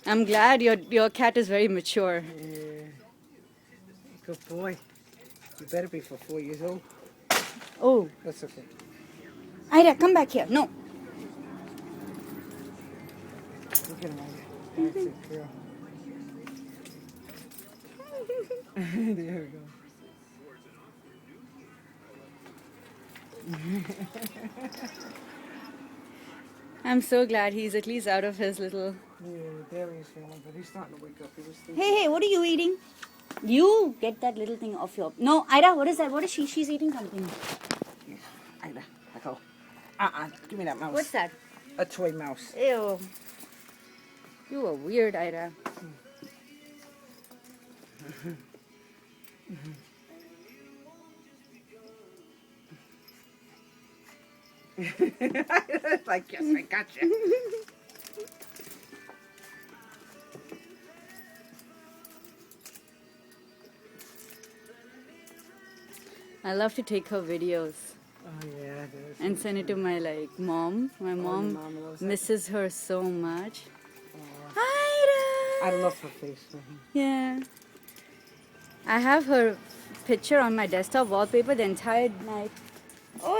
I'm glad your cat is very mature. Yeah. Good boy. You better be for 4 years old. Oh, That's okay. Ida, come back here. No. Look at him, Ida. That's it, girl. There we go. I'm so glad he's at least out of his little... Yeah, there he's feeling, but he's starting to wake up. He was sleeping. Hey, what are you eating? You get that little thing off your... No, Ida, what is that? What is she? She's eating something. Yeah, Ida, let go. Give me that mouse. What's that? A toy mouse. Ew. You are weird, Ida. Like, yes, I got you. I love to take her videos Oh, yeah. and send it to my mom. My mom mom loves it. misses her so much. I Ida! love her face. Yeah. I have her picture on my desktop wallpaper the entire night. Oh,